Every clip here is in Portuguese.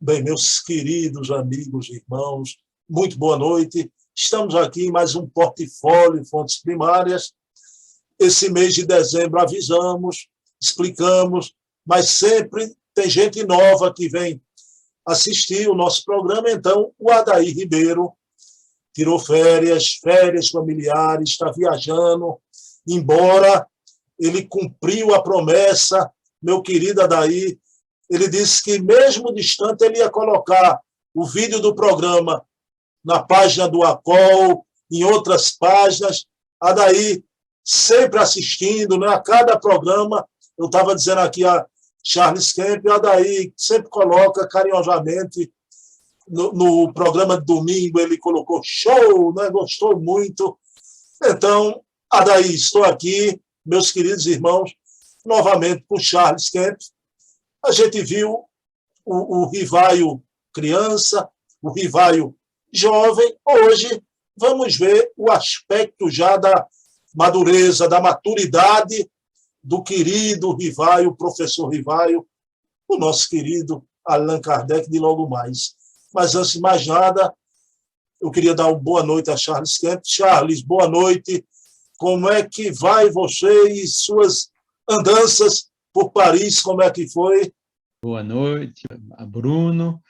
Bem, meus queridos amigos e irmãos, muito boa noite. Estamos aqui em mais um portfólio Fontes Primárias. Esse mês de dezembro avisamos, explicamos, mas sempre tem gente nova que vem assistir o nosso programa. Então, o Adair Ribeiro tirou férias familiares, está viajando, embora ele cumpriu a promessa, meu querido Adair. Ele disse que, mesmo distante, ele ia colocar o vídeo do programa na página do ACOL, em outras páginas. Adair sempre assistindo, né? A cada programa. Eu estava dizendo aqui a Charles Kemp, Adair sempre coloca carinhosamente. No programa de domingo, ele colocou show, né? Gostou muito. Então, Adair, estou aqui, meus queridos irmãos, novamente com Charles Kemp. A gente viu o Rivaio criança, o Rivaio jovem. Hoje vamos ver o aspecto já da madureza, da maturidade do querido Rivaio, o professor Rivaio, o nosso querido Allan Kardec de logo mais. Mas, antes de mais nada, eu queria dar uma boa noite a Charles Kemp. Charles, boa noite. Como é que vai você e suas andanças por Paris? Como é que foi? Boa noite, Bruno.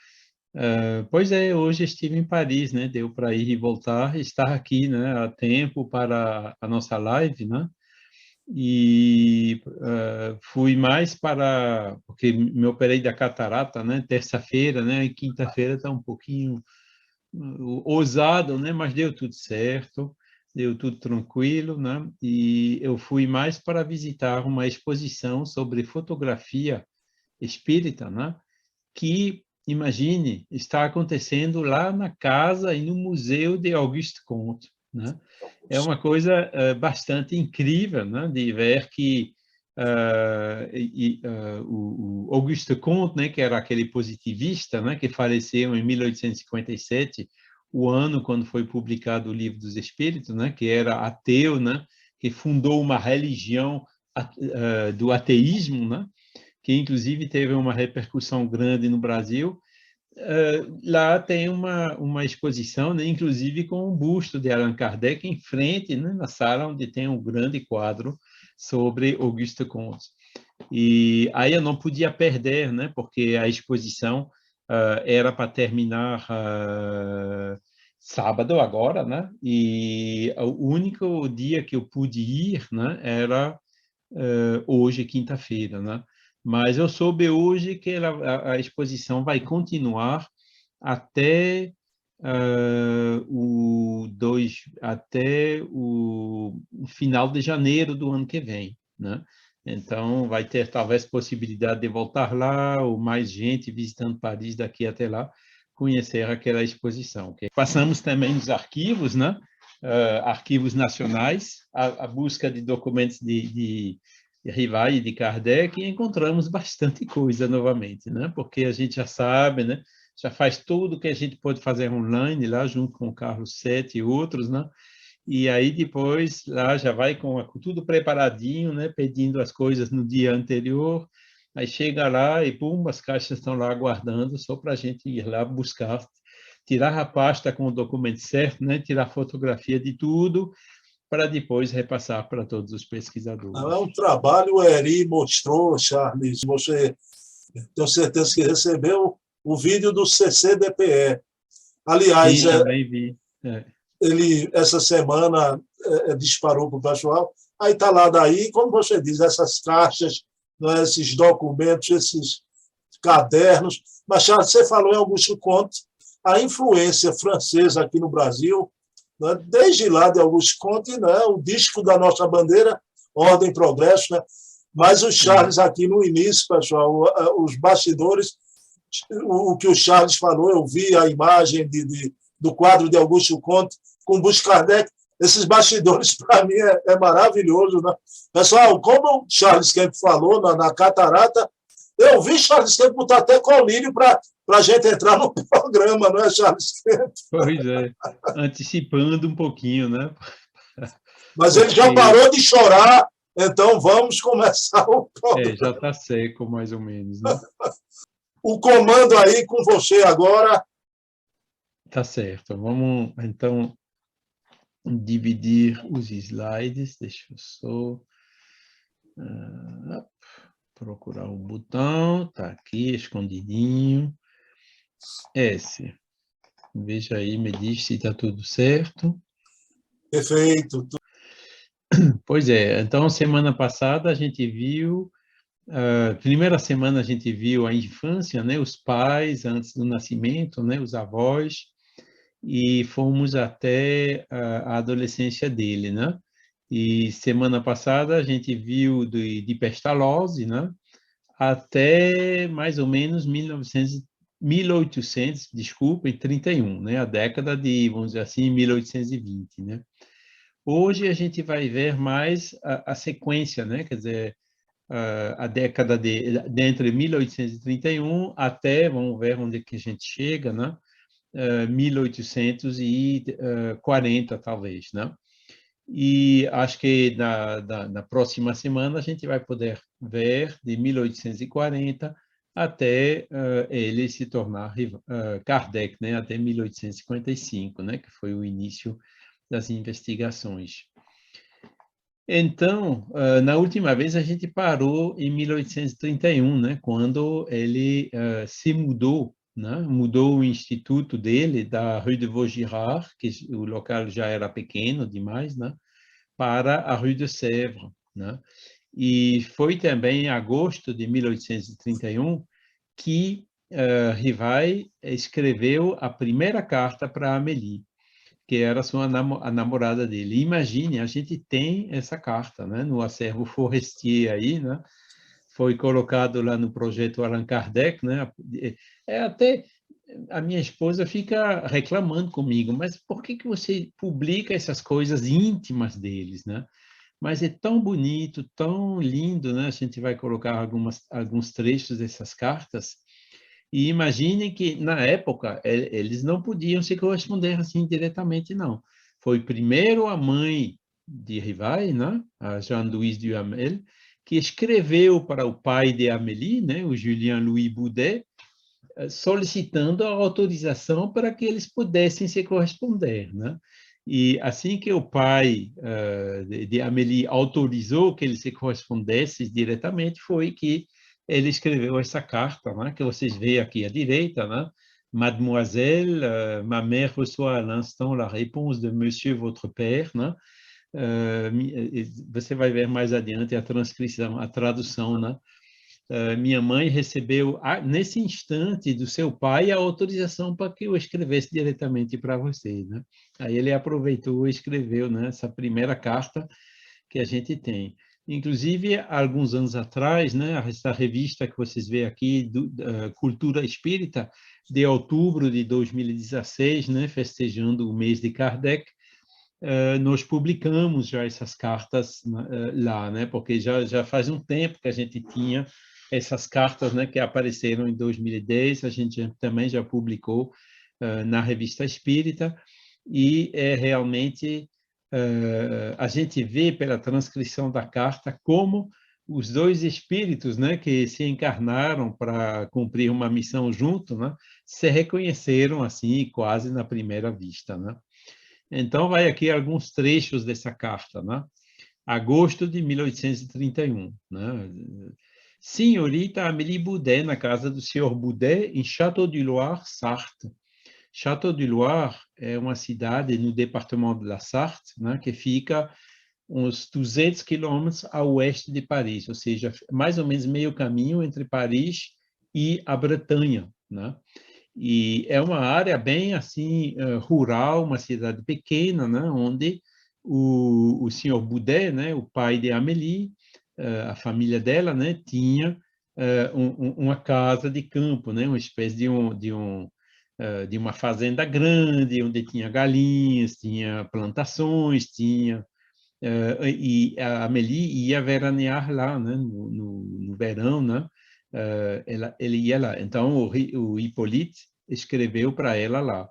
Pois é, hoje estive em Paris, né? Deu para ir e voltar, estar aqui, né? A tempo para a nossa live, né? E fui mais porque me operei da catarata, né? Terça-feira, né? E quinta-feira está um pouquinho ousado, né? Mas deu tudo certo, deu tudo tranquilo, né? E eu fui mais para visitar uma exposição sobre fotografia espírita, né? Que, imagine, está acontecendo lá na casa e no museu de Auguste Comte, né? É uma coisa bastante incrível, né? De ver que o Auguste Comte, né? Que era aquele positivista, né? Que faleceu em 1857, o ano quando foi publicado o Livro dos Espíritos, né? Que era ateu, né? Que fundou uma religião do ateísmo, né? Que inclusive teve uma repercussão grande no Brasil. Lá tem uma exposição, né, inclusive com um busto de Allan Kardec em frente, né, na sala onde tem um grande quadro sobre Auguste Comte. E aí eu não podia perder, né, porque a exposição era para terminar sábado agora, né, e o único dia que eu pude ir, né, era hoje, quinta-feira, né? Mas eu soube hoje que a exposição vai continuar até até o final de janeiro do ano que vem, né? Então, vai ter talvez possibilidade de voltar lá, ou mais gente visitando Paris daqui até lá, conhecer aquela exposição. Passamos também nos arquivos, né? Arquivos nacionais, a busca de documentos de Rivaio e de Kardec, e encontramos bastante coisa novamente, né? Porque a gente já sabe, né? Já faz tudo que a gente pode fazer online lá, junto com o Carlos Sete e outros, né? E aí depois lá já vai com tudo preparadinho, né? Pedindo as coisas no dia anterior, aí chega lá e pum, as caixas estão lá aguardando só para a gente ir lá buscar, tirar a pasta com o documento certo, né? Tirar fotografia de tudo, para depois repassar para todos os pesquisadores. É um trabalho, o Eri mostrou, Charles, você tenho certeza que recebeu o vídeo do CCDPE. Aliás, sim, também vi. Ele, essa semana, disparou para o pessoal. Aí está lá daí, como você diz, essas caixas, né, esses documentos, esses cadernos. Mas, Charles, você falou em Auguste Comte, a influência francesa aqui no Brasil, né, desde lá de Auguste Comte, né, o disco da nossa bandeira, Ordem e Progresso, né? Mas o Charles aqui no início, pessoal, os bastidores, o que o Charles falou, eu vi a imagem do quadro de Auguste Comte com Bush Kardec, esses bastidores para mim é maravilhoso, né? Pessoal, como o Charles Kemp falou na catarata, eu vi Charles Kemp botar até colírio para a gente entrar no programa, não é, Charles Kemp? Pois é, antecipando um pouquinho, né? Mas ele já parou de chorar, então vamos começar o programa. Já está seco, mais ou menos, né? O comando aí com você agora. Tá certo. Vamos, então, dividir os slides. Deixa eu só procurar o botão. Tá aqui, escondidinho. Esse. Veja aí, me diz se está tudo certo. Perfeito. Pois é, então, semana passada a gente viu, primeira semana a gente viu a infância, né, os pais antes do nascimento, né, os avós, e fomos até a adolescência dele, né? E semana passada a gente viu de Pestalozzi, né, até mais ou menos 1800, desculpa, 31, né, a década de, vamos dizer assim, 1820, né? Hoje a gente vai ver mais a sequência, né? Quer dizer, a década de entre 1831 até, vamos ver onde é que a gente chega, né? 1840, talvez, né? E acho que na próxima semana a gente vai poder ver de 1840 até ele se tornar Kardec, né? Até 1855, né? Que foi o início das investigações. Então, na última vez a gente parou em 1831, né, quando ele se mudou, né, mudou o instituto dele da Rue de Vaugirard, que o local já era pequeno demais, né, para a Rue de Sèvres, né? E foi também em agosto de 1831 que Rivai escreveu a primeira carta para Amélie, que era a namorada dele. Imagine, a gente tem essa carta, né, no acervo Forestier aí, né? Foi colocado lá no projeto Allan Kardec, né? Até a minha esposa fica reclamando comigo, mas por que que você publica essas coisas íntimas deles, né? Mas é tão bonito, tão lindo, né? A gente vai colocar alguns trechos dessas cartas. E imagine que, na época, eles não podiam se corresponder assim diretamente, não. Foi primeiro a mãe de Rivai, né, a Jean-Louis Duhamel, que escreveu para o pai de Amélie, né, o Julien-Louis Boudet, solicitando a autorização para que eles pudessem se corresponder, né? E assim que o pai de Amélie autorizou que eles se correspondessem diretamente, foi que ele escreveu essa carta, né, que vocês veem aqui à direita, né? Mademoiselle, ma mère reçoit à l'instant la réponse de Monsieur votre père, né? Você vai ver mais adiante a transcrição, a tradução, né? Minha mãe recebeu, nesse instante, do seu pai a autorização para que eu escrevesse diretamente para você, né? Aí ele aproveitou e escreveu, né, essa primeira carta que a gente tem. Inclusive, há alguns anos atrás, né, essa revista que vocês veem aqui, Cultura Espírita, de outubro de 2016, né, festejando o mês de Kardec, nós publicamos já essas cartas lá, né, porque já faz um tempo que a gente tinha essas cartas, né, que apareceram em 2010, a gente também já publicou na Revista Espírita, e realmente a gente vê pela transcrição da carta como os dois espíritos, né, que se encarnaram para cumprir uma missão junto, né, se reconheceram assim quase na primeira vista, né? Então vai aqui alguns trechos dessa carta, né? Agosto de 1831, né? Senhorita Amélie Boudet, na casa do senhor Boudet, em Château-du-Loir, Sarthe. Château-du-Loir é uma cidade no departamento de la Sarthe, né, que fica uns 200 quilômetros a oeste de Paris, ou seja, mais ou menos meio caminho entre Paris e a Bretanha, né? E é uma área bem assim rural, uma cidade pequena, né, onde o senhor Boudet, né, o pai de Amélie, a família dela, né, tinha uma casa de campo, né, uma espécie de uma fazenda grande, onde tinha galinhas, tinha plantações, e a Amélie ia veranear lá, né, no verão, né, ele ia lá. Então, o Hippolyte escreveu para ela lá.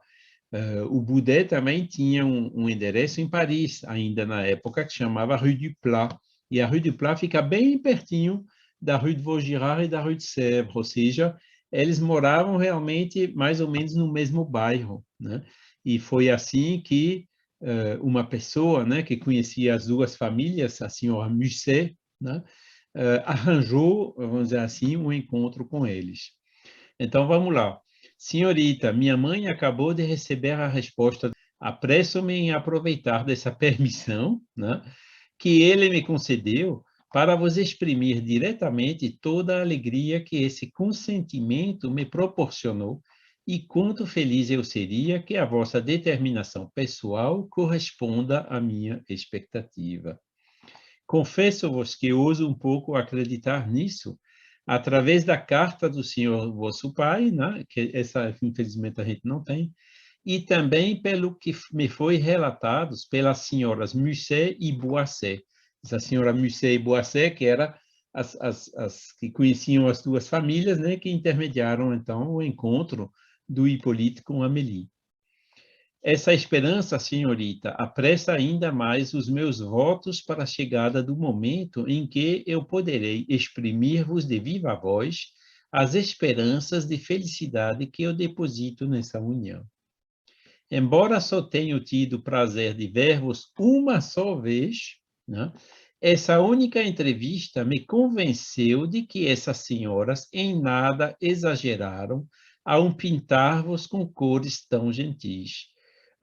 O Boudet também tinha um endereço em Paris, ainda na época, que chamava Rue du Plat. E a Rue du Plat fica bem pertinho da Rue de Vaugirard e da Rue de Sèvres, ou seja, eles moravam realmente mais ou menos no mesmo bairro, né? E foi assim que uma pessoa, né, que conhecia as duas famílias, a senhora Musset, né, arranjou, vamos dizer assim, um encontro com eles. Então, vamos lá. Senhorita, minha mãe acabou de receber a resposta. Apresso-me em aproveitar dessa permissão, né, que ele me concedeu para vos exprimir diretamente toda a alegria que esse consentimento me proporcionou e quanto feliz eu seria que a vossa determinação pessoal corresponda à minha expectativa. Confesso-vos que ouso um pouco acreditar nisso, através da carta do senhor vosso pai, né, que essa, infelizmente, a gente não tem, e também pelo que me foi relatado pelas senhoras Musset e Boisset. Essa senhora Musset e Boisset, que era as que conheciam as duas famílias, né, que intermediaram, então, o encontro do Hippolyte com Amélie. Essa esperança, senhorita, apressa ainda mais os meus votos para a chegada do momento em que eu poderei exprimir-vos de viva voz as esperanças de felicidade que eu deposito nessa união. Embora só tenha tido o prazer de ver-vos uma só vez, né, essa única entrevista me convenceu de que essas senhoras em nada exageraram ao pintar-vos com cores tão gentis.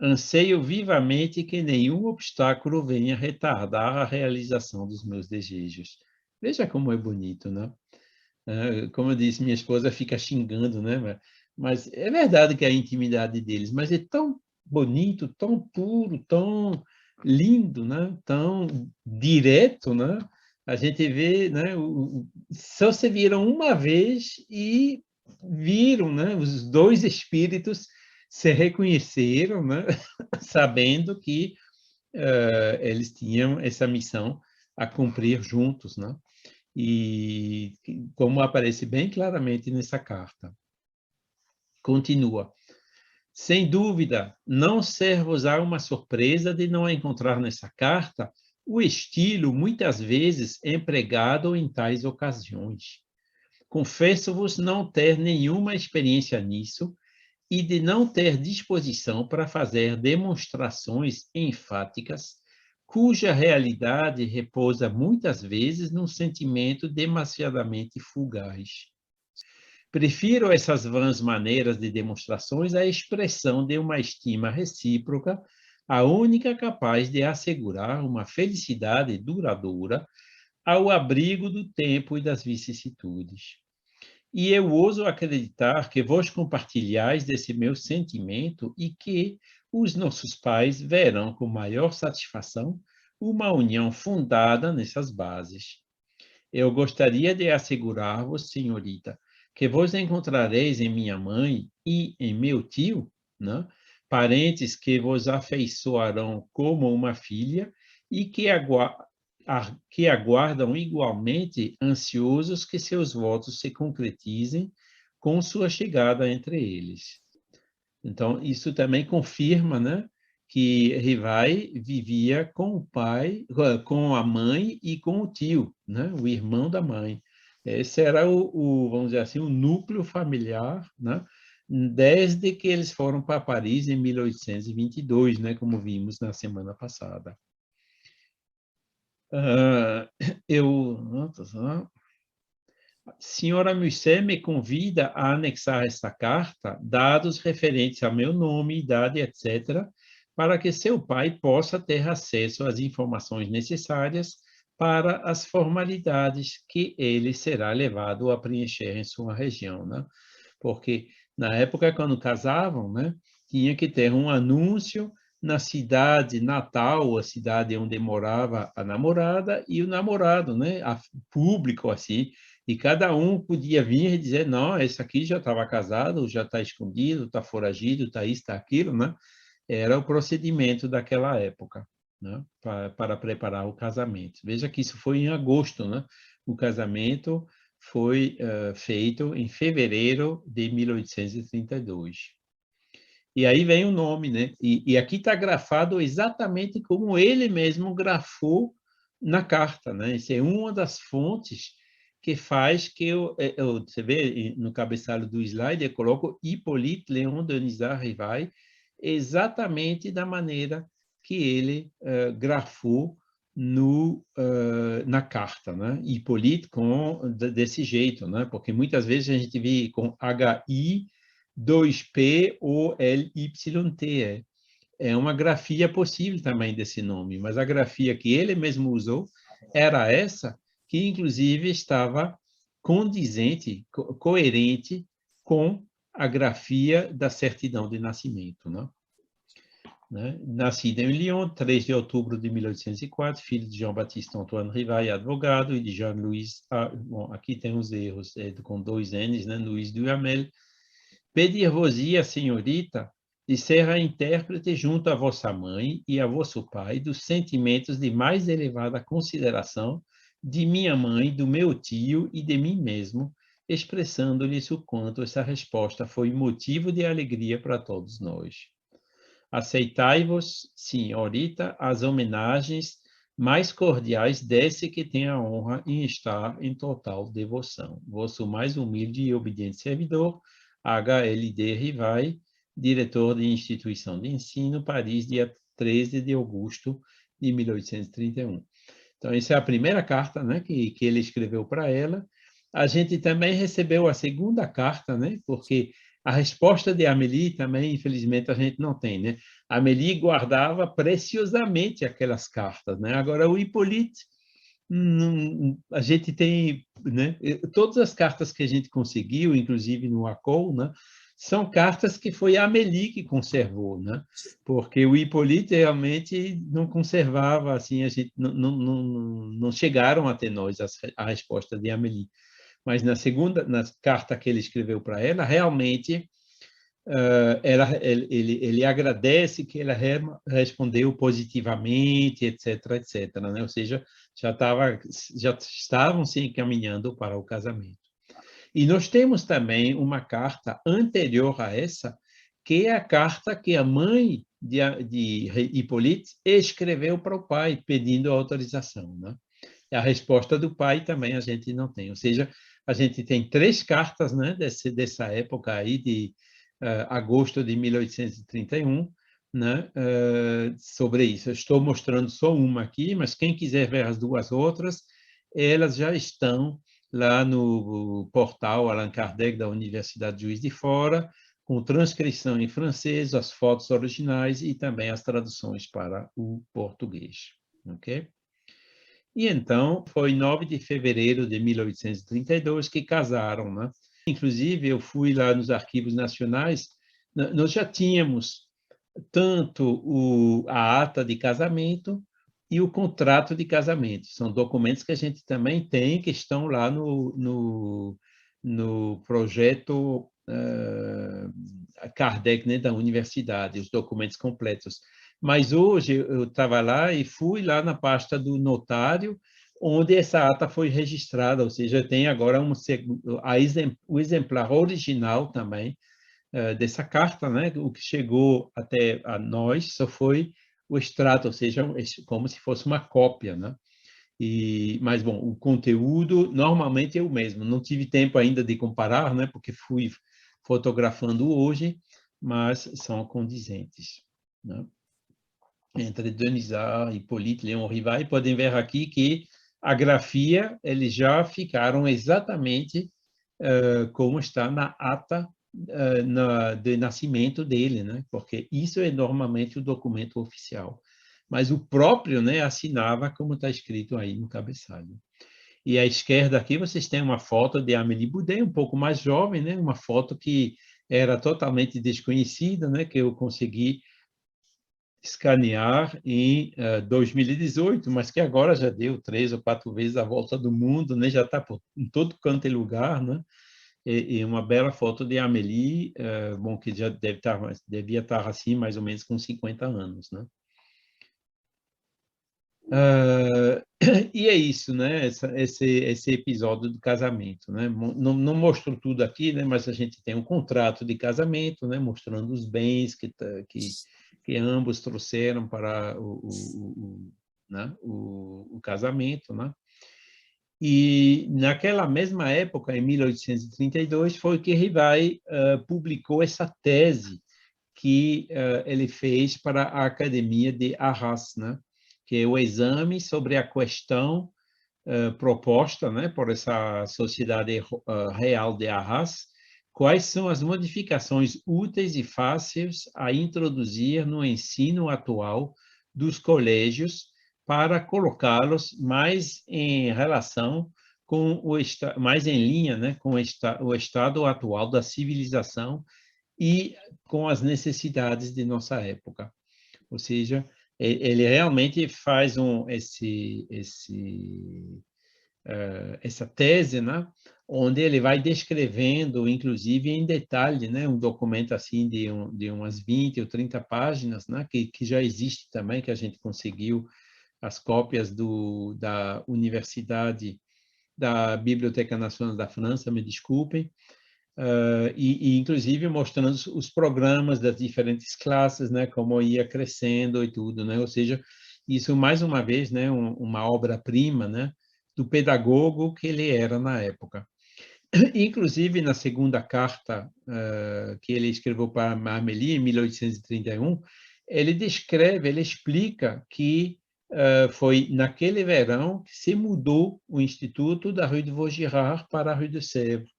Anseio vivamente que nenhum obstáculo venha retardar a realização dos meus desejos. Veja como é bonito, né? Como eu disse, minha esposa fica xingando, né? Mas é verdade que é a intimidade deles, mas é tão bonito, tão puro, tão lindo, né? Tão direto, né? A gente vê, né? Só se viram uma vez e viram, né? Os dois espíritos se reconheceram, né? Sabendo que eles tinham essa missão a cumprir juntos, né? E como aparece bem claramente nessa carta. Continua. Sem dúvida, não ser-vos-á uma surpresa de não encontrar nessa carta o estilo, muitas vezes, empregado em tais ocasiões. Confesso-vos não ter nenhuma experiência nisso e de não ter disposição para fazer demonstrações enfáticas, cuja realidade repousa muitas vezes num sentimento demasiadamente fugaz. Prefiro essas vãs maneiras de demonstrações à expressão de uma estima recíproca, a única capaz de assegurar uma felicidade duradoura ao abrigo do tempo e das vicissitudes. E eu ouso acreditar que vós compartilhais desse meu sentimento e que os nossos pais verão com maior satisfação uma união fundada nessas bases. Eu gostaria de assegurar-vos, senhorita, que vos encontrareis em minha mãe e em meu tio, né, parentes que vos afeiçoarão como uma filha e que aguardam igualmente ansiosos que seus votos se concretizem com sua chegada entre eles. Então, isso também confirma, né, que Rivai vivia com o pai, com a mãe e com o tio, né, o irmão da mãe. Esse era vamos dizer assim, o núcleo familiar, né, desde que eles foram para Paris em 1822, né, como vimos na semana passada. Senhora Musset me convida a anexar esta carta, dados referentes ao meu nome, idade, etc., para que seu pai possa ter acesso às informações necessárias para as formalidades que ele será levado a preencher em sua região, né? Porque na época, quando casavam, né, tinha que ter um anúncio na cidade natal, a cidade onde morava a namorada e o namorado, né, público assim, e cada um podia vir e dizer, não, esse aqui já estava casado, já está escondido, está foragido, está isso, está aquilo, né? Era o procedimento daquela época, né? Para preparar o casamento. Veja que isso foi em agosto, né? O casamento foi feito em fevereiro de 1832. E aí vem o nome, né? E aqui está grafado exatamente como ele mesmo grafou na carta, né? Isso é uma das fontes que faz que você vê no cabeçalho do slide, eu coloco Hippolyte Léon Denisard Rivail, exatamente da maneira que ele grafou na carta, né? Hippolyte desse jeito, né? Porque muitas vezes a gente vê com HI, 2P ou LYT. É uma grafia possível também desse nome, mas a grafia que ele mesmo usou era essa, que inclusive estava condizente, coerente com a grafia da certidão de nascimento, né? Nascido em Lyon, 3 de outubro de 1804, filho de Jean-Baptiste Antoine Rivail, advogado, e de Jean-Louis, bom, aqui tem os erros, com 2 N's, né? Louis Duhamel. Pedir-vos-ia, a senhorita, de ser a intérprete junto a vossa mãe e a vosso pai dos sentimentos de mais elevada consideração de minha mãe, do meu tio e de mim mesmo, expressando-lhes o quanto essa resposta foi motivo de alegria para todos nós. Aceitai-vos, senhorita, as homenagens mais cordiais desse que tem a honra em estar em total devoção. Vosso mais humilde e obediente servidor, HLD Rivail, diretor de instituição de ensino, Paris, dia 13 de agosto de 1831. Então, essa é a primeira carta, né, que ele escreveu para ela. A gente também recebeu a segunda carta, né, porque a resposta de Amélie também, infelizmente, a gente não tem, né? Amélie guardava preciosamente aquelas cartas, né? Agora, o Hippolyte, a gente tem, né? Todas as cartas que a gente conseguiu, inclusive no ACOL, né? São cartas que foi a Amélie que conservou, né? Porque o Hippolyte realmente não conservava, assim, a gente não chegaram até nós a resposta de Amélie. Mas na carta que ele escreveu para ela, realmente ele agradece que ela respondeu positivamente, etc, etc, né? Ou seja, já estavam se encaminhando para o casamento. E nós temos também uma carta anterior a essa, que é a carta que a mãe de Hippolyte escreveu para o pai, pedindo autorização, né? E a resposta do pai também a gente não tem. Ou seja, a gente tem 3 cartas, né, dessa época aí, de agosto de 1831, né, sobre isso. Eu estou mostrando só uma aqui, mas quem quiser ver as 2 outras, elas já estão lá no portal Allan Kardec da Universidade de Juiz de Fora, com transcrição em francês, as fotos originais e também as traduções para o português. Ok? E então, foi 9 de fevereiro de 1832 que casaram, né? Inclusive, eu fui lá nos arquivos nacionais, nós já tínhamos tanto a ata de casamento e o contrato de casamento. São documentos que a gente também tem, que estão lá no projeto Kardec, né, da universidade, os documentos completos. Mas hoje eu estava lá e fui lá na pasta do notário, onde essa ata foi registrada, ou seja, tem agora o exemplar original também dessa carta, né? O que chegou até a nós só foi o extrato, ou seja, como se fosse uma cópia, né? Mas, bom, o conteúdo normalmente é o mesmo. Não tive tempo ainda de comparar, né? Porque fui fotografando hoje, mas são condizentes, né? Entre Denisard, Hippolyte, Léon Rivail, podem ver aqui que a grafia, eles já ficaram exatamente como está na ata de nascimento dele, né? Porque isso é normalmente o documento oficial. Mas o próprio, né, assinava como está escrito aí no cabeçalho. E à esquerda aqui vocês têm uma foto de Amélie Boudet, um pouco mais jovem, né? Uma foto que era totalmente desconhecida, né? Que eu consegui escanear em 2018, mas que agora já deu 3 ou 4 vezes a volta do mundo, né? Já está em todo canto e lugar, né? E uma bela foto de Amélie, bom, que já devia estar assim, mais ou menos com 50 anos, né? E é isso, né? Esse episódio do casamento, né? Não mostro tudo aqui, né? Mas a gente tem um contrato de casamento, né? Mostrando os bens que ambos trouxeram para né? o casamento, né? E naquela mesma época, em 1832, foi que Rivai publicou essa tese que ele fez para a Academia de Arras, né? Que é o exame sobre a questão proposta, né, por essa Sociedade Real de Arras, quais são as modificações úteis e fáceis a introduzir no ensino atual dos colégios para colocá-los mais em relação com mais em linha, né, com o estado atual da civilização e com as necessidades de nossa época. Ou seja, ele realmente faz essa tese, né, onde ele vai descrevendo, inclusive em detalhe, né, um documento assim de umas 20 ou 30 páginas, né, que já existe também, que a gente conseguiu as cópias da Universidade, da Biblioteca Nacional da França, me desculpem, inclusive mostrando os programas das diferentes classes, né, como ia crescendo e tudo, né, ou seja, isso mais uma vez, né, uma obra-prima, né, do pedagogo que ele era na época. Inclusive na segunda carta que ele escreveu para Amélie em 1831, ele descreve, ele explica que foi naquele verão que se mudou o instituto da Rue de Vaugirard para a Rue de Sèvres.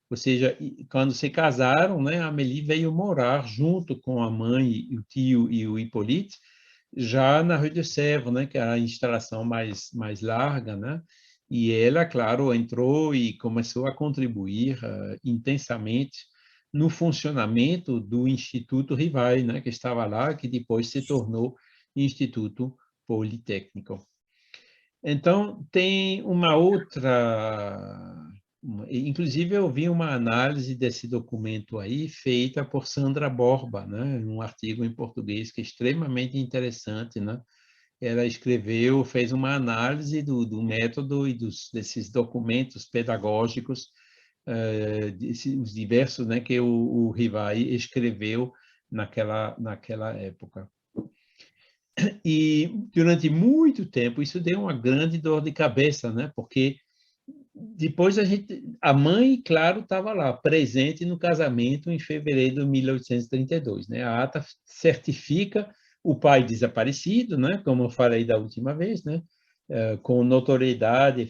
Ou seja, quando se casaram, né, a Amélie veio morar junto com a mãe, o tio e o Hippolyte, já na Rue de Sèvres, né, que era a instalação mais larga, né? E ela, claro, entrou e começou a contribuir intensamente no funcionamento do Instituto Rivai, né, que estava lá, que depois se tornou Instituto Politécnico. Então, tem uma outra. Inclusive, eu vi uma análise desse documento aí, feita por Sandra Borba, né, um artigo em português que é extremamente interessante, né? Ela escreveu, fez uma análise do método e desses documentos pedagógicos, os diversos, né, que o Rivai escreveu naquela época. E durante muito tempo isso deu uma grande dor de cabeça, né? Porque depois a mãe, claro, estava lá, presente no casamento em fevereiro de 1832, né? A ata certifica o pai desaparecido, né? Como eu falei da última vez, né? Com notoriedade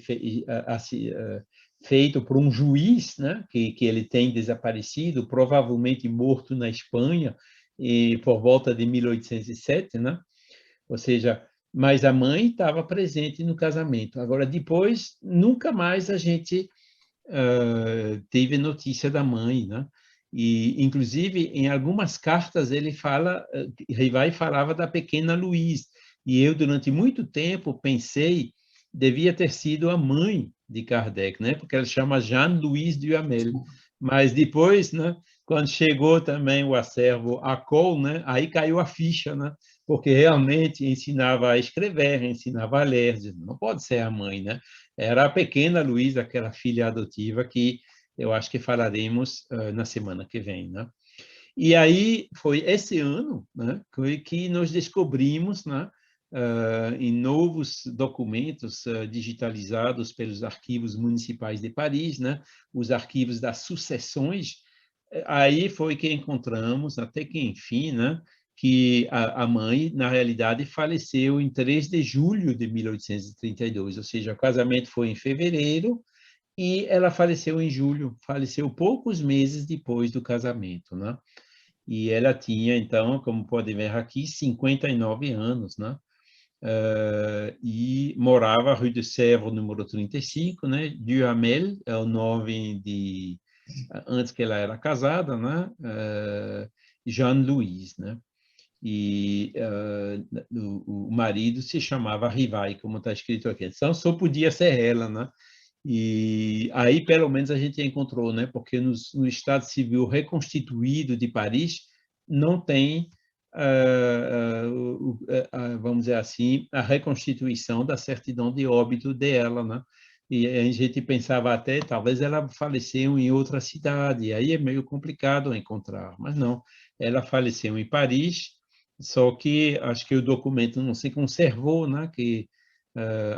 feito por um juiz, né? Que ele tem desaparecido, provavelmente morto na Espanha, e por volta de 1807, né? Ou seja, mas a mãe estava presente no casamento. Agora, depois, nunca mais a gente teve notícia da mãe, né? E, inclusive, em algumas cartas ele fala, Rivai falava da pequena Louise, e eu, durante muito tempo, pensei devia ter sido a mãe de Kardec, né? Porque ela chama Jeanne-Louise Duhamel. Mas depois, né, quando chegou também o acervo Acol, né, aí caiu a ficha, né? Porque realmente ensinava a escrever, ensinava a ler, não pode ser a mãe, né? Era a pequena Luísa, aquela filha adotiva que eu acho que falaremos na semana que vem, né? E aí foi esse ano, né, que nós descobrimos, né, em novos documentos digitalizados pelos arquivos municipais de Paris, né, os arquivos das sucessões. Aí foi que encontramos, até que enfim, né, que a mãe, na realidade, faleceu em 3 de julho de 1832, ou seja, o casamento foi em fevereiro e ela faleceu em julho, faleceu poucos meses depois do casamento, né? E ela tinha, então, como pode ver aqui, 59 anos, né? E morava na Rue de Sèvres, número 35, né? Duhamel é o nome de antes que ela era casada, né? Jean-Louis, né? E o marido se chamava Rivai, como está escrito aqui. Então, só podia ser ela, né? E aí, pelo menos, a gente encontrou, né? Porque no Estado Civil reconstituído de Paris não tem, vamos dizer assim, a reconstituição da certidão de óbito dela, né? E a gente pensava até, talvez ela faleceu em outra cidade, aí é meio complicado encontrar, mas não. Ela faleceu em Paris, só que acho que o documento não se conservou, né? Que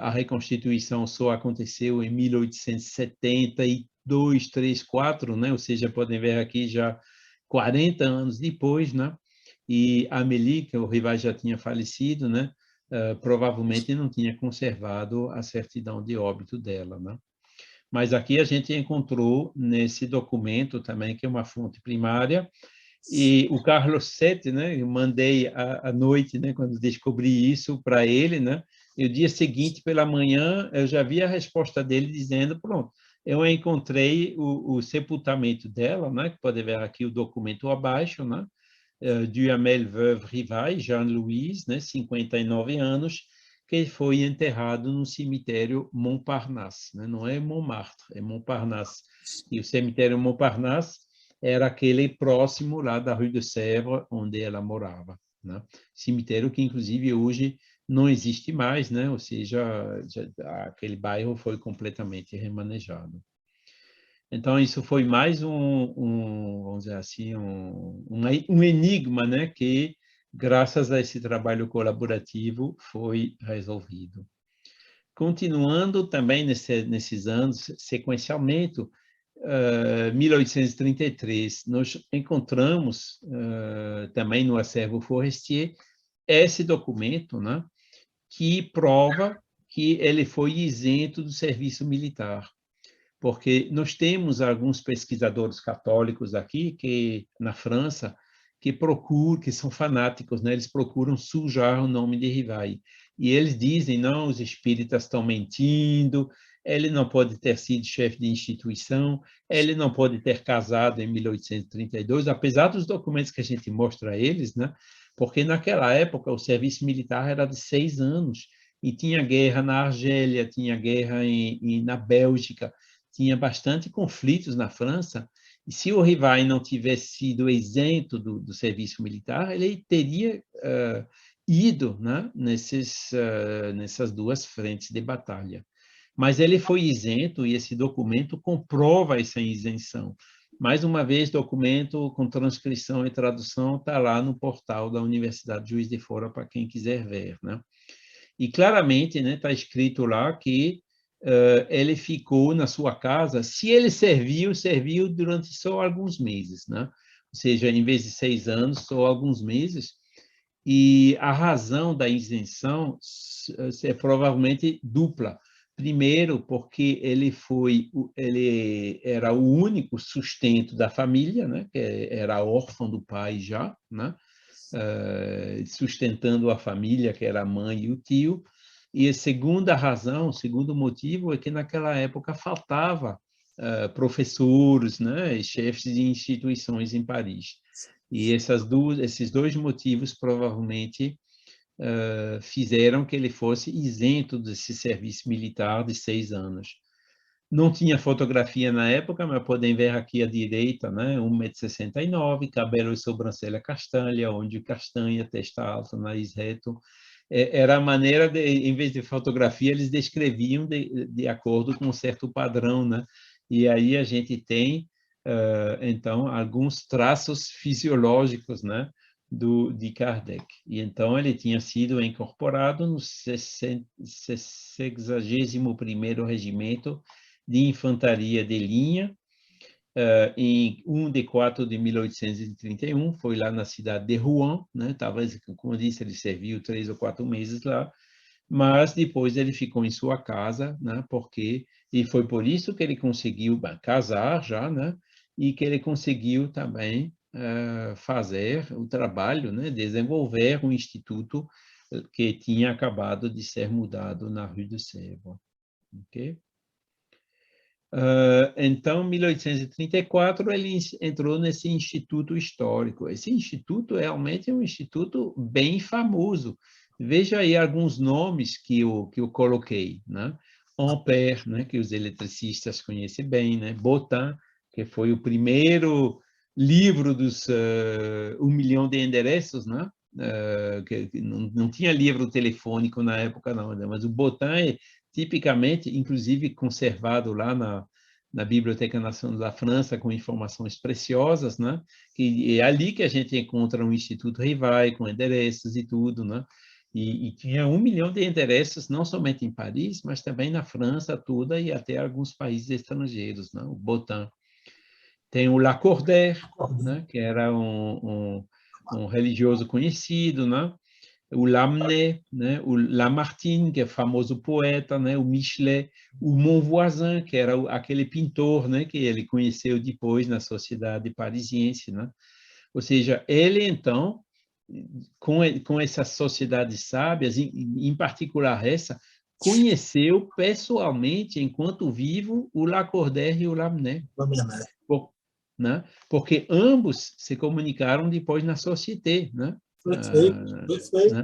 A reconstituição só aconteceu em 1872, 3, 4, né? Ou seja, podem ver aqui já 40 anos depois, né? E Amélie, que o Rivai já tinha falecido, né? Provavelmente não tinha conservado a certidão de óbito dela, né? Mas aqui a gente encontrou nesse documento também, que é uma fonte primária, e o Carlos Sete, né? Eu mandei à noite, né? Quando descobri isso para ele, né? E o dia seguinte, pela manhã, eu já vi a resposta dele dizendo, pronto, eu encontrei o sepultamento dela, né? Que pode ver aqui o documento abaixo, né? Duhamel Veuve Rivai, Jean-Louis, né? 59 anos, que foi enterrado no cemitério Montparnasse, né? Não é Montmartre, é Montparnasse. E o cemitério Montparnasse era aquele próximo lá da Rue de Sèvres, onde ela morava, né? Cemitério que, inclusive, hoje não existe mais, né? Ou seja, aquele bairro foi completamente remanejado. Então, isso foi mais vamos dizer assim, um enigma, né? Que, graças a esse trabalho colaborativo, foi resolvido. Continuando também nesses anos, sequencialmente, 1833, nós encontramos também no acervo Forestier esse documento, né, que prova que ele foi isento do serviço militar, porque nós temos alguns pesquisadores católicos aqui que na França que são fanáticos, né? Eles procuram sujar o nome de Rivai. E eles dizem, não, os espíritas estão mentindo, ele não pode ter sido chefe de instituição, ele não pode ter casado em 1832, apesar dos documentos que a gente mostra a eles, né? Porque naquela época o serviço militar era de 6 anos, e tinha guerra na Argélia, tinha guerra na Bélgica, tinha bastante conflitos na França, e se o Rivai não tivesse sido isento do serviço militar, ele teria ido, né, nessas duas frentes de batalha. Mas ele foi isento e esse documento comprova essa isenção. Mais uma vez, documento com transcrição e tradução está lá no portal da Universidade Juiz de Fora para quem quiser ver, né? E claramente, né, está escrito lá que ele ficou na sua casa. Se ele serviu durante só alguns meses, né? Ou seja, em vez de 6 anos, só alguns meses. E a razão da isenção é provavelmente dupla. Primeiro, porque ele era o único sustento da família, né? Que era órfão do pai já, né? Sustentando a família, que era a mãe e o tio. E a segunda razão, o segundo motivo, é que naquela época faltava professores, né, chefes de instituições em Paris. E esses dois motivos provavelmente fizeram que ele fosse isento desse serviço militar de 6 anos. Não tinha fotografia na época, mas podem ver aqui à direita, né? 1,69 m, cabelo e sobrancelha castanha, onde castanha, testa alta, nariz reto. Era a maneira de, em vez de fotografia, eles descreviam de acordo com um certo padrão, né? E aí a gente tem, então, alguns traços fisiológicos, né? De Kardec. E então ele tinha sido incorporado no 61º Regimento de Infantaria de Linha, em 1 de 4 de 1831, foi lá na cidade de Rouen, né? Talvez, como eu disse, ele serviu 3 ou 4 meses lá, mas depois ele ficou em sua casa, né? E foi por isso que ele conseguiu casar já, né? E que ele conseguiu também fazer o trabalho, né? Desenvolver um instituto que tinha acabado de ser mudado na Rue de Sèvres. Ok? Então, em 1834, ele entrou nesse instituto histórico. Esse instituto realmente é um instituto bem famoso. Veja aí alguns nomes que eu coloquei, né? Ampère, né, que os eletricistas conhecem bem, né? Bottin, que foi o primeiro livro dos 1 milhão de endereços, né? Que não tinha livro telefônico na época, não, né? Mas o Bottin é tipicamente, inclusive conservado lá na Biblioteca Nacional da França, com informações preciosas, né? Que é ali que a gente encontra um Instituto Rivai, com endereços e tudo, né? E tinha 1 milhão de interesses, não somente em Paris, mas também na França toda e até alguns países estrangeiros, né? O Botin. Tem o Lacordaire, né? Que era um religioso conhecido, né? O Lamennais, né? O Lamartine, que é famoso poeta, né? O Michelet, o Monvoisin, que era aquele pintor, né? Que ele conheceu depois na sociedade parisiense, né? Ou seja, ele, então, com essas sociedades sábias, em particular essa, conheceu pessoalmente, enquanto vivo, o Lacordaire e o Lamennais, né? Porque ambos se comunicaram depois na Société, né? Perfeito, perfeito. Né?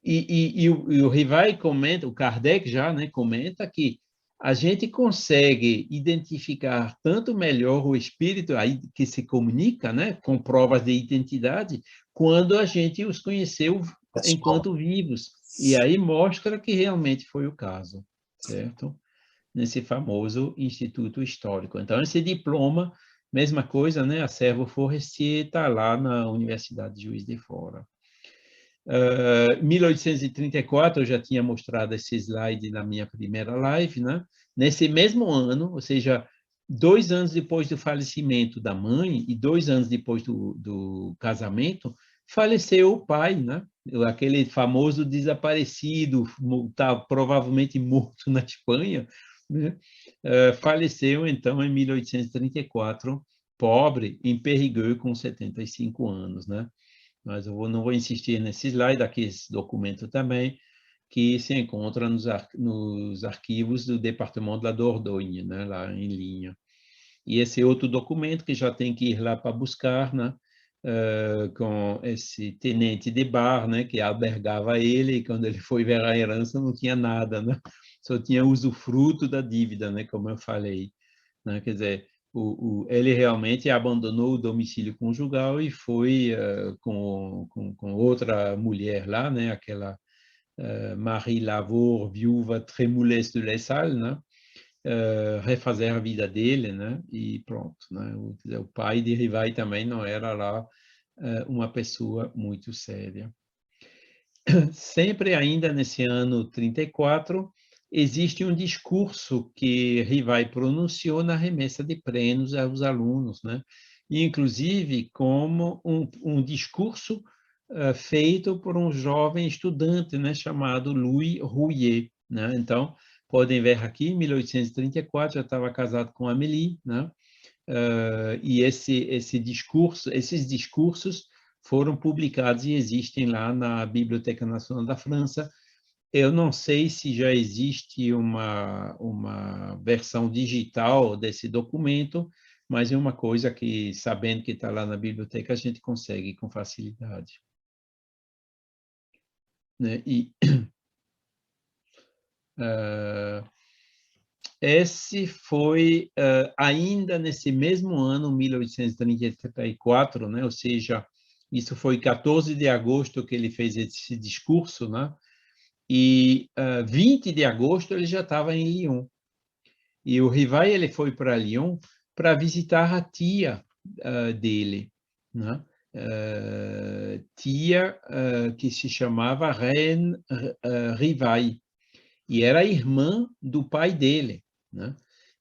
E o Rivai comenta, o Kardec já, né, comenta que a gente consegue identificar tanto melhor o espírito aí que se comunica, né, com provas de identidade, quando a gente os conheceu enquanto vivos. E aí mostra que realmente foi o caso, certo? Nesse famoso Instituto Histórico. Então, esse diploma, mesma coisa, né, a Servo Forestier está lá na Universidade de Juiz de Fora. 1834, eu já tinha mostrado esse slide na minha primeira live, né? Nesse mesmo ano, ou seja, 2 anos depois do falecimento da mãe e 2 anos depois do casamento, faleceu o pai, né? Aquele famoso desaparecido, tá provavelmente morto na Espanha, né? Faleceu, então, em 1834, pobre, em Périgueux, com 75 anos, né? Mas eu não vou insistir nesse slide, aqui esse documento também, que se encontra nos arquivos do Departamento da Dordogne, né, lá em linha. E esse outro documento que já tem que ir lá para buscar, né, com esse tenente de bar, né, que albergava ele, e quando ele foi ver a herança não tinha nada, né, só tinha usufruto da dívida, né, como eu falei, né, quer dizer, ele realmente abandonou o domicílio conjugal e foi com outra mulher lá, né, aquela Marie Lavour, viúva Tremoules de Lessal, né, refazer a vida dele, né, e pronto, né, o pai de Rivai também não era lá uma pessoa muito séria. Sempre ainda nesse ano 34, existe um discurso que Rivai pronunciou na remessa de prêmios aos alunos, né? Inclusive como um discurso feito por um jovem estudante, né, chamado Louis Rouillet, né? Então, podem ver aqui, em 1834, já estava casado com Amélie, né? E esses discursos foram publicados e existem lá na Biblioteca Nacional da França. Eu não sei se já existe uma versão digital desse documento, mas é uma coisa que, sabendo que está lá na biblioteca, a gente consegue com facilidade. Né? Esse foi ainda nesse mesmo ano, 1834, né? Ou seja, isso foi 14 de agosto que ele fez esse discurso, né? E 20 de agosto ele já estava em Lyon. E o Rivai ele foi para Lyon para visitar a tia dele, né? Tia que se chamava Reine Rivai, e era irmã do pai dele, né?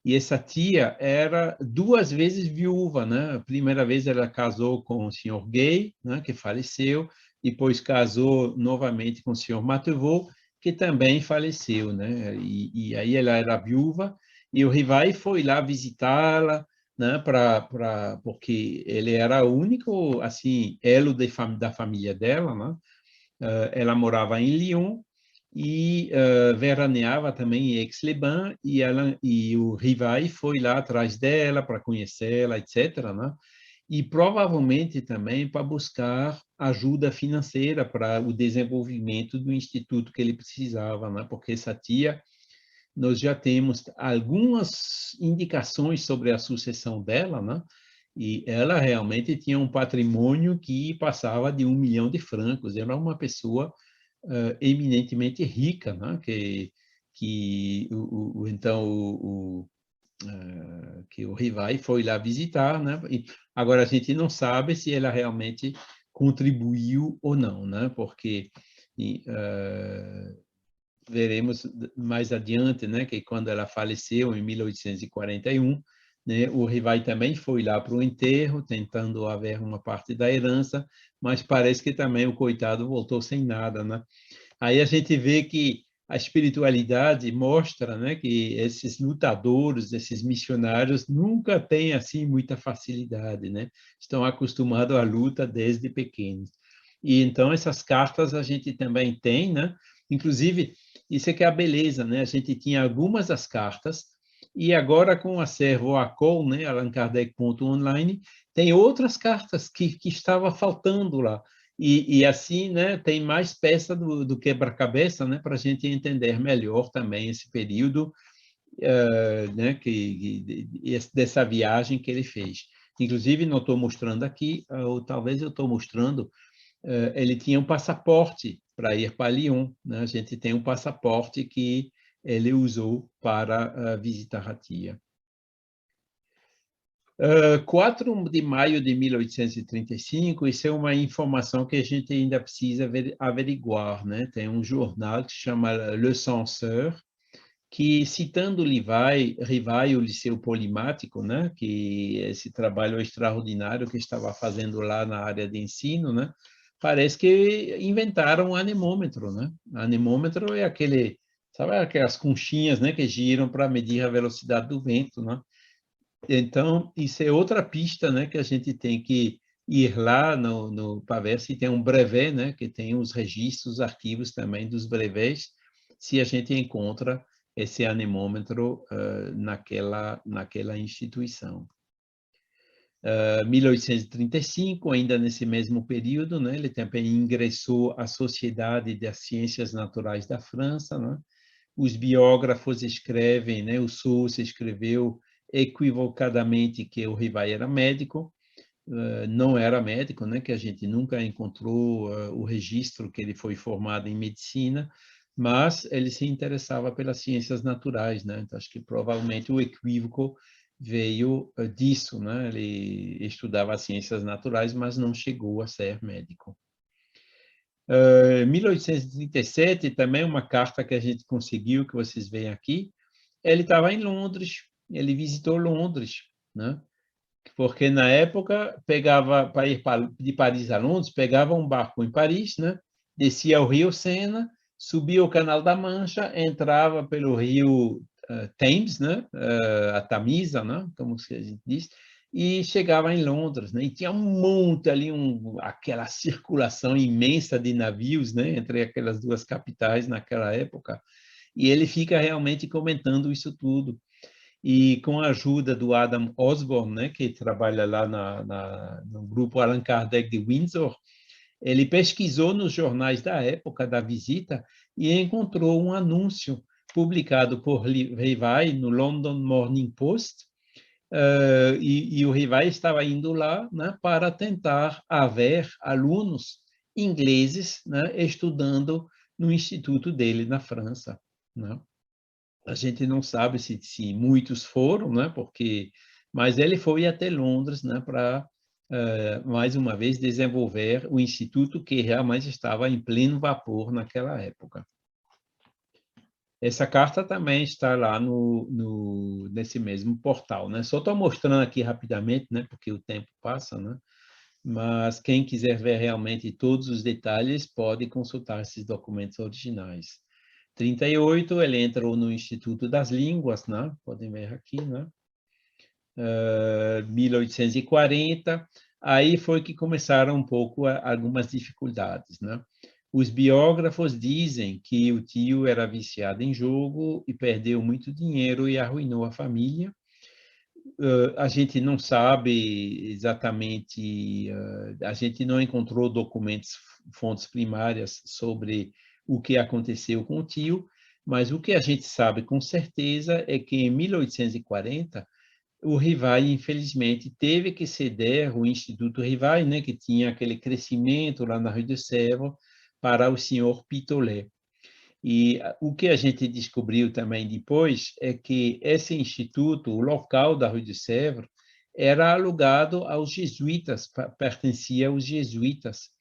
E essa tia era 2 vezes viúva, né? A primeira vez ela casou com o senhor Gay, né, que faleceu, depois casou novamente com o senhor Matevaux, que também faleceu, né? E aí ela era viúva e o Rivai foi lá visitá-la, né? Porque ele era o único assim elo da família dela, né? Ela morava em Lyon e veraneava também em Aix-les-Bains, e o Rivai foi lá atrás dela para conhecê-la, etc., né? E provavelmente também para buscar ajuda financeira para o desenvolvimento do instituto que ele precisava, né? Porque essa tia, nós já temos algumas indicações sobre a sucessão dela, né? E ela realmente tinha um patrimônio que passava de 1 milhão de francos. Era uma pessoa eminentemente rica, né? Que o Rivai foi lá visitar, né? E agora a gente não sabe se ela realmente contribuiu ou não, né? Porque E, veremos mais adiante, né, que quando ela faleceu, em 1841, né, o Rivai também foi lá para o enterro, tentando haver uma parte da herança, mas parece que também o coitado voltou sem nada, né? Aí a gente vê que a espiritualidade mostra, né, que esses lutadores, esses missionários nunca têm assim muita facilidade, né? Estão acostumados à luta desde pequenos. E então essas cartas a gente também tem, né? Inclusive, isso é que é a beleza, né? A gente tinha algumas das cartas e agora com o acervo ACOL, né, allan-kardec.online, tem outras cartas que estava faltando lá. E assim, né, tem mais peça do quebra-cabeça, né, para a gente entender melhor também esse período, né, dessa viagem que ele fez. Inclusive, não estou mostrando aqui, ou talvez eu estou mostrando, ele tinha um passaporte para ir para Lyon, né? A gente tem um passaporte que ele usou para visitar a tia. 4 de maio de 1835, isso é uma informação que a gente ainda precisa averiguar, né? Tem um jornal que se chama Le Censeur, que, citando Rivai, o Liceu Polimático, né? Que esse trabalho extraordinário que estava fazendo lá na área de ensino, né? Parece que inventaram um anemômetro, né? Anemômetro é aquele, sabe, aquelas conchinhas, né, que giram para medir a velocidade do vento, né? Então, isso é outra pista, né, que a gente tem que ir lá para ver se tem um brevet, né, que tem os registros, os arquivos também dos brevets, se a gente encontra esse anemômetro naquela instituição. 1835, ainda nesse mesmo período, né, ele também ingressou à Sociedade das Ciências Naturais da França, né? Os biógrafos escrevem, né, o Sousa escreveu equivocadamente que o Rivai era médico, não era médico, né, que a gente nunca encontrou o registro que ele foi formado em medicina, mas ele se interessava pelas ciências naturais, né? Então, acho que provavelmente o equívoco veio disso, né? Ele estudava as ciências naturais, mas não chegou a ser médico. 1837, também uma carta que a gente conseguiu, que vocês veem aqui, ele estava em Londres, ele visitou Londres, né? Porque na época pegava para ir de Paris a Londres, pegava um barco em Paris, né? Descia o Rio Sena, subia o Canal da Mancha, entrava pelo Rio Thames, né? A Tamisa, né? Como a gente diz, e chegava em Londres, né? E tinha um monte ali, aquela circulação imensa de navios, né? Entre aquelas duas capitais naquela época. E ele fica realmente comentando isso tudo. E com a ajuda do Adam Osborne, né, que trabalha lá no grupo Allan Kardec de Windsor, ele pesquisou nos jornais da época da visita e encontrou um anúncio publicado por Rivai no London Morning Post, e o Rivai estava indo lá, né, para tentar haver alunos ingleses, né, estudando no instituto dele na França, né? A gente não sabe se muitos foram, né? Mas ele foi até Londres, né? Para mais uma vez desenvolver o instituto que realmente estava em pleno vapor naquela época. Essa carta também está lá nesse mesmo portal, né? Só estou mostrando aqui rapidamente, né? Porque o tempo passa, né? Mas quem quiser ver realmente todos os detalhes pode consultar esses documentos originais. 38, ele entrou no Instituto das Línguas, né? Podem ver aqui, né? 1840, aí foi que começaram um pouco algumas dificuldades, né? Os biógrafos dizem que o tio era viciado em jogo e perdeu muito dinheiro e arruinou a família. A gente não sabe exatamente, a gente não encontrou documentos, fontes primárias sobre o que aconteceu com o tio, mas o que a gente sabe com certeza é que em 1840 o Rivai, infelizmente, teve que ceder o Instituto Rivai, né, que tinha aquele crescimento lá na Rue de Sèvres, para o senhor Pitolet. E o que a gente descobriu também depois é que esse instituto, o local da Rue de Sèvres, era alugado aos jesuítas, pertencia aos jesuítas.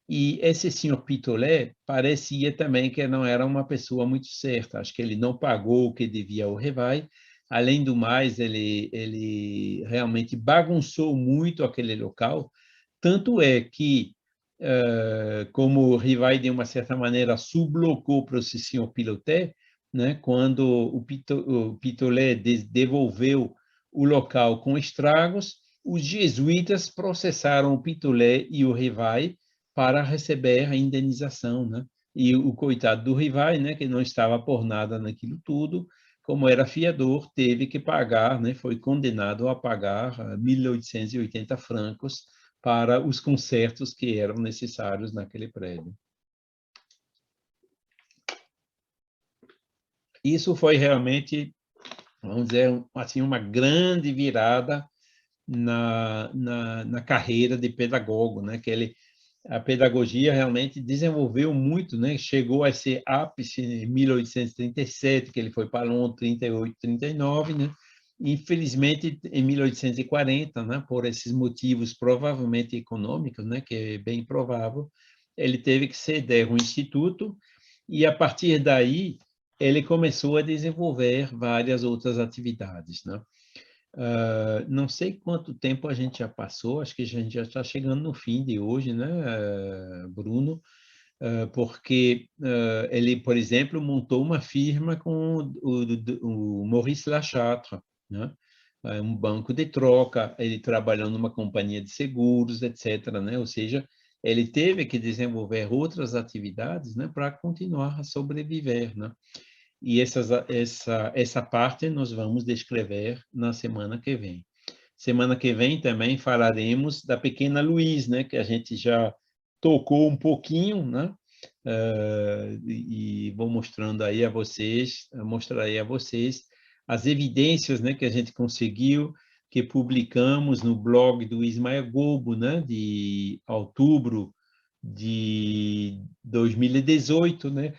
E esse senhor Pitolet parecia também que não era uma pessoa muito certa. Acho que ele não pagou o que devia ao Rivai. Além do mais, ele realmente bagunçou muito aquele local. Tanto é que, como o Rivai, de uma certa maneira, sublocou para esse senhor Piloté, né, quando o Pitolet devolveu o local com estragos, os jesuítas processaram o Pitolet e o Rivai para receber a indenização, né? E o coitado do Rivai, né, que não estava por nada naquilo tudo, como era fiador, teve que pagar, né, foi condenado a pagar 1.880 francos para os consertos que eram necessários naquele prédio. Isso foi realmente, vamos dizer, assim, uma grande virada na carreira de pedagogo, né? Que a pedagogia realmente desenvolveu muito, né? Chegou a ser ápice em 1837, que ele foi para Londres, 38, 39, né? Infelizmente, em 1840, né? Por esses motivos provavelmente econômicos, né? Que é bem provável, ele teve que ceder o instituto e, a partir daí, ele começou a desenvolver várias outras atividades, né? Não sei quanto tempo a gente já passou, acho que a gente já está chegando no fim de hoje, né, Bruno? Porque ele, por exemplo, montou uma firma com o Maurice Lachatre, né? Um banco de troca, ele trabalhou numa companhia de seguros, etc., né? Ou seja, ele teve que desenvolver outras atividades, né, para continuar a sobreviver, né? E essa parte nós vamos descrever na semana que vem. Semana que vem também falaremos da pequena Luiz, né, que a gente já tocou um pouquinho, né? E vou mostrando aí a vocês, mostrarei a vocês as evidências, né, que a gente conseguiu, que publicamos no blog do Ismael Gobo, né, de outubro de 2018, né?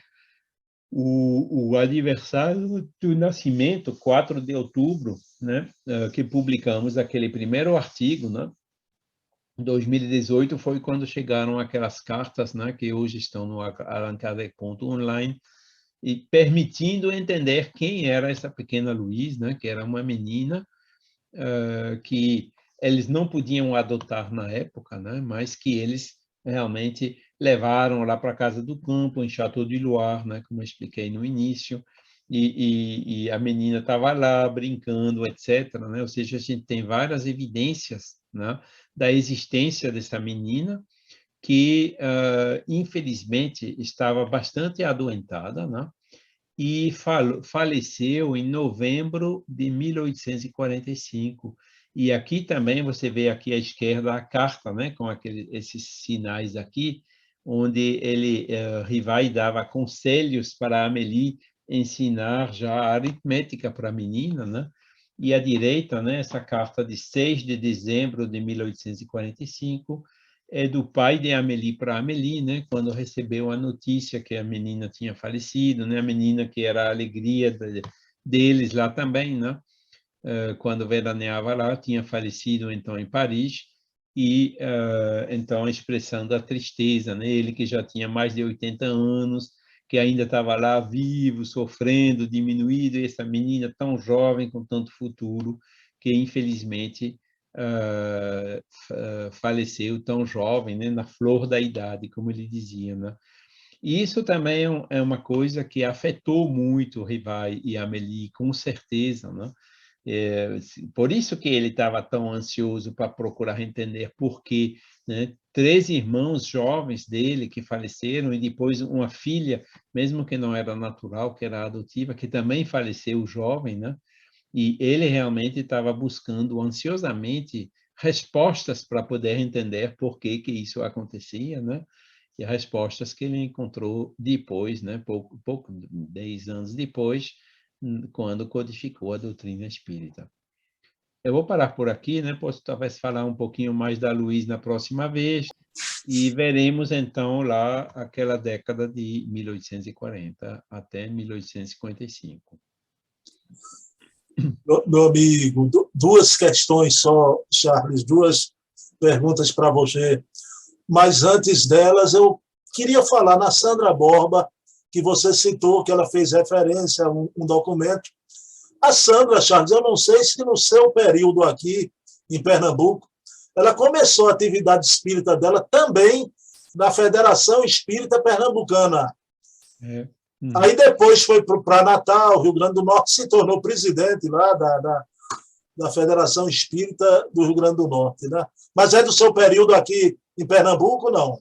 O aniversário do nascimento, 4 de outubro, né, que publicamos aquele primeiro artigo, né? Em 2018 foi quando chegaram aquelas cartas, né, que hoje estão no alankardec.online, e permitindo entender quem era essa pequena Luiz, né, que era uma menina que eles não podiam adotar na época, né, mas que eles realmente levaram lá para a casa do campo, em Château de Loire, né, como eu expliquei no início, e a menina estava lá brincando, etc., né? Ou seja, a gente tem várias evidências, né, da existência dessa menina, que, infelizmente, estava bastante adoentada, né? E faleceu em novembro de 1845. E aqui também você vê aqui à esquerda a carta, né, com esses sinais aqui, onde Rivai dava conselhos para Amélie ensinar já a aritmética para a menina, né? E à direita, né, essa carta de 6 de dezembro de 1845, é do pai de Amélie para Amélie, né, quando recebeu a notícia que a menina tinha falecido, né, a menina que era a alegria deles lá também, né, quando veraneava lá, tinha falecido então em Paris, e então expressando a tristeza, né, ele que já tinha mais de 80 anos, que ainda estava lá vivo, sofrendo, diminuído, e essa menina tão jovem, com tanto futuro, que infelizmente faleceu tão jovem, né, na flor da idade, como ele dizia, né? E isso também é uma coisa que afetou muito Rivai e Amélie, com certeza, né? Por isso que ele estava tão ansioso para procurar entender por quê, né? 3 irmãos jovens dele que faleceram, e depois uma filha, mesmo que não era natural, que era adotiva, que também faleceu jovem, né? E ele realmente estava buscando ansiosamente respostas para poder entender por que isso acontecia, né? E respostas que ele encontrou depois, né? Pouco 10 anos depois, quando codificou a doutrina espírita. Eu vou parar por aqui, né? Posso talvez falar um pouquinho mais da Luiz na próxima vez, e veremos então lá aquela década de 1840 até 1855. Meu amigo, duas questões só, Charles, duas perguntas para você. Mas antes delas, eu queria falar na Sandra Borba, que você citou, que ela fez referência a um documento. A Sandra, Charles, eu não sei se no seu período aqui em Pernambuco, ela começou a atividade espírita dela também na Federação Espírita Pernambucana. É. Aí depois foi para Natal, Rio Grande do Norte, se tornou presidente lá da Federação Espírita do Rio Grande do Norte. Né? Mas é do seu período aqui em Pernambuco, não?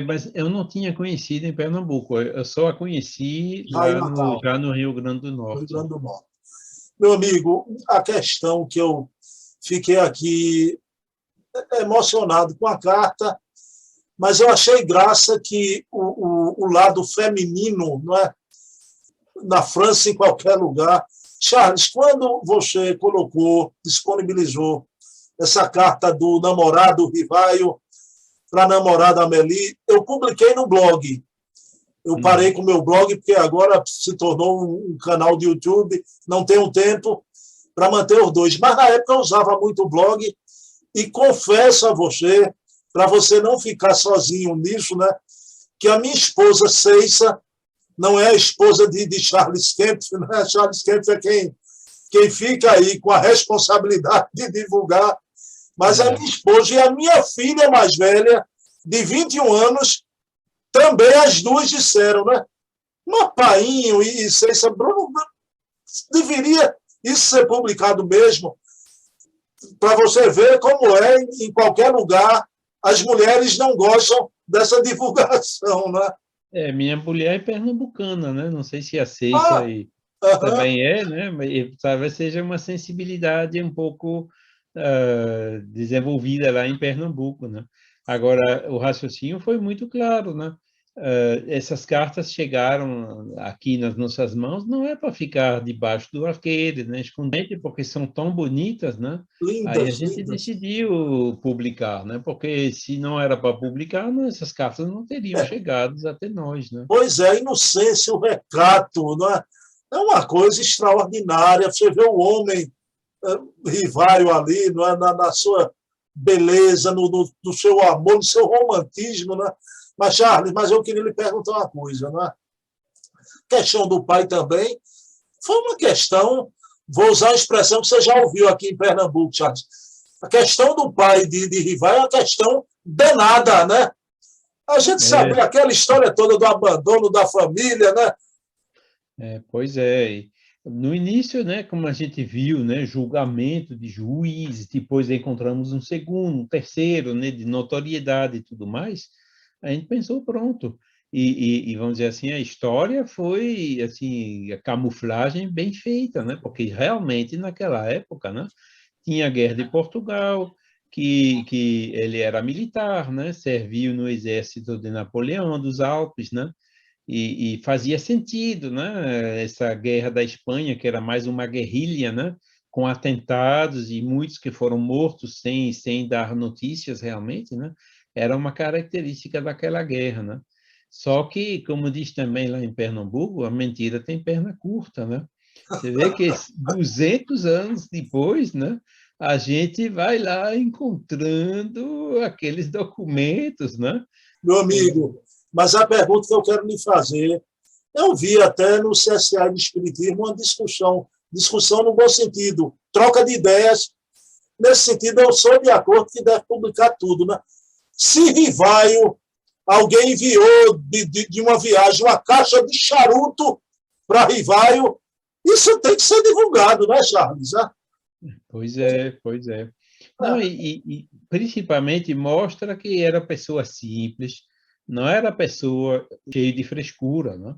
Mas eu não tinha conhecido em Pernambuco, eu só a conheci Já em lá Natal, já no Rio Grande do no Rio Norte. Grande do Norte. Meu amigo, a questão que eu fiquei aqui emocionado com a carta, mas eu achei graça que o lado feminino, não é? Na França, em qualquer lugar. Charles, quando você colocou, disponibilizou essa carta do namorado Rivaio para a namorada Amélie, eu publiquei no blog. Eu parei com o meu blog, porque agora se tornou um canal de YouTube, não tenho tempo para manter os dois. Mas na época eu usava muito o blog e confesso a você, para você não ficar sozinho nisso, né, que a minha esposa, Ceissa, não é a esposa de Charles Kemp, né? Charles Kemp é quem fica aí com a responsabilidade de divulgar, mas a minha esposa e a minha filha mais velha, de 21 anos, também as duas disseram, né? Mas Painho e Ceissa Bruno, deveria isso ser publicado mesmo, para você ver como é em qualquer lugar, as mulheres não gostam dessa divulgação, né? Minha mulher é pernambucana, né? Não sei se a Ceissa Ah, aham. também é, né? Mas talvez seja uma sensibilidade um pouco desenvolvida lá em Pernambuco, né? Agora, o raciocínio foi muito claro, né? Essas cartas chegaram aqui nas nossas mãos, não é para ficar debaixo do arqueiro, né? Escondente, porque são tão bonitas, né? Aí a Lindas, gente lindas. decidiu publicar, né? Porque se não era para publicar, essas cartas não teriam chegado até nós, né? Pois é, a inocência, o recato, não é? É uma coisa extraordinária. Você vê o homem Rivaio ali, não é? Na sua beleza, no seu amor, no seu romantismo. Né? Mas, Charles, mas eu queria lhe perguntar uma coisa. Não é? A questão do pai também foi uma questão, vou usar a expressão que você já ouviu aqui em Pernambuco, Charles. A questão do pai de Rivaio é uma questão danada, né? A gente sabe É, aquela história toda do abandono da família, né? pois é. E no início, né, como a gente viu, né, julgamento de juízes, depois encontramos um segundo, um terceiro, né, de notoriedade e tudo mais, a gente pensou, pronto. E vamos dizer assim, a história foi, assim, a camuflagem bem feita, né, porque realmente naquela época, né, tinha a Guerra de Portugal, que ele era militar, né, serviu no exército de Napoleão dos Alpes, né, e fazia sentido, né? Essa guerra da Espanha, que era mais uma guerrilha, né? Com atentados e muitos que foram mortos sem dar notícias realmente, né? Era uma característica daquela guerra, né? Só que, como diz também lá em Pernambuco, a mentira tem perna curta, né? Você vê que 200 anos depois, né? A gente vai lá encontrando aqueles documentos, né? Meu amigo, mas a pergunta que eu quero lhe fazer, eu vi até no CSA de Espiritismo uma discussão no bom sentido, troca de ideias. Nesse sentido, eu sou de acordo que deve publicar tudo. Né? Se Rivaio, alguém enviou de uma viagem uma caixa de charuto para Rivaio, isso tem que ser divulgado, né, Charles? Pois é, pois é. Não, e principalmente mostra que era pessoa simples, não era pessoa cheia de frescura, né?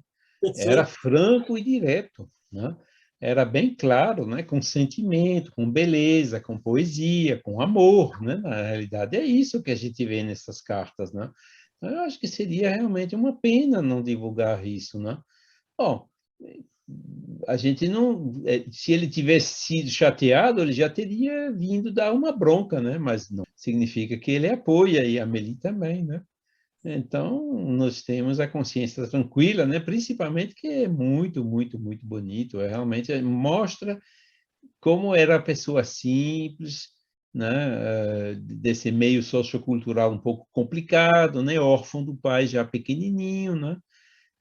Era Perfeito. franco e direto, né? Era bem claro, né? Com sentimento, com beleza, com poesia, com amor, né? Na realidade é isso que a gente vê nessas cartas, né? Eu acho que seria realmente uma pena não divulgar isso, né? Bom, a gente não, se ele tivesse sido chateado, ele já teria vindo dar uma bronca, né? Mas não significa que ele apoia e a Meli também, né? Então, nós temos a consciência tranquila, né? Principalmente que é muito, muito, muito bonito. Realmente mostra como era a pessoa simples, né? desse meio sociocultural um pouco complicado, né? Órfão do pai já pequenininho, né?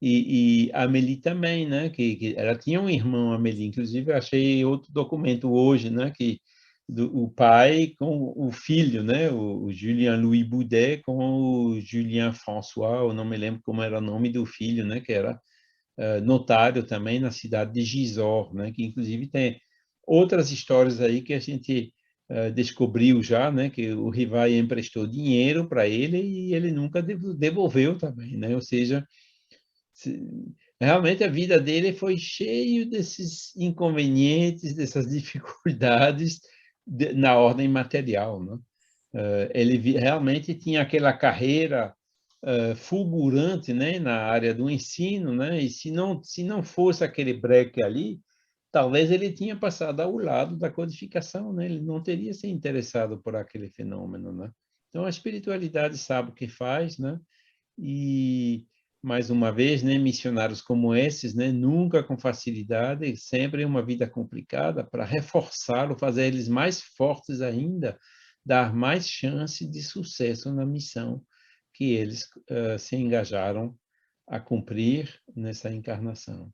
E a Amélie também, né? Que ela tinha um irmão, Amélie. Inclusive, eu achei outro documento hoje, né? Que o pai com o filho, né? O Julien Louis Boudet com o Julien François, eu não me lembro como era o nome do filho, né? Que era notário também na cidade de Gisors, né? Que inclusive tem outras histórias aí que a gente descobriu já, né? Que o Rivai emprestou dinheiro para ele e ele nunca devolveu também, né? Ou seja, realmente a vida dele foi cheio desses inconvenientes, dessas dificuldades na ordem material, né? Ele realmente tinha aquela carreira fulgurante, né, na área do ensino, né? E se não fosse aquele breque ali, talvez ele tinha passado ao lado da codificação, né? Ele não teria se interessado por aquele fenômeno, né? Então a espiritualidade sabe o que faz, né? E mais uma vez, né, missionários como esses, né, nunca com facilidade, sempre uma vida complicada para reforçá-lo, fazer eles mais fortes ainda, dar mais chance de sucesso na missão que eles se engajaram a cumprir nessa encarnação.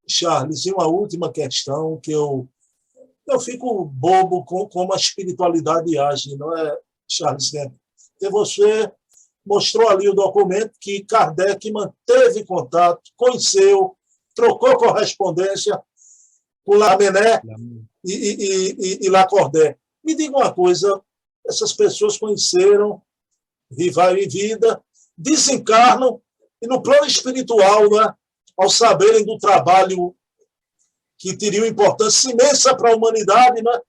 Charles, e uma última questão que eu fico bobo com como a espiritualidade age, não é, Charles? Porque você mostrou ali o documento que Kardec manteve contato, conheceu, trocou correspondência com Lamennais e Lacordaire. Me diga uma coisa, essas pessoas conheceram Rivai em vida, desencarnam e no plano espiritual, né, ao saberem do trabalho que teria uma importância imensa para a humanidade, né,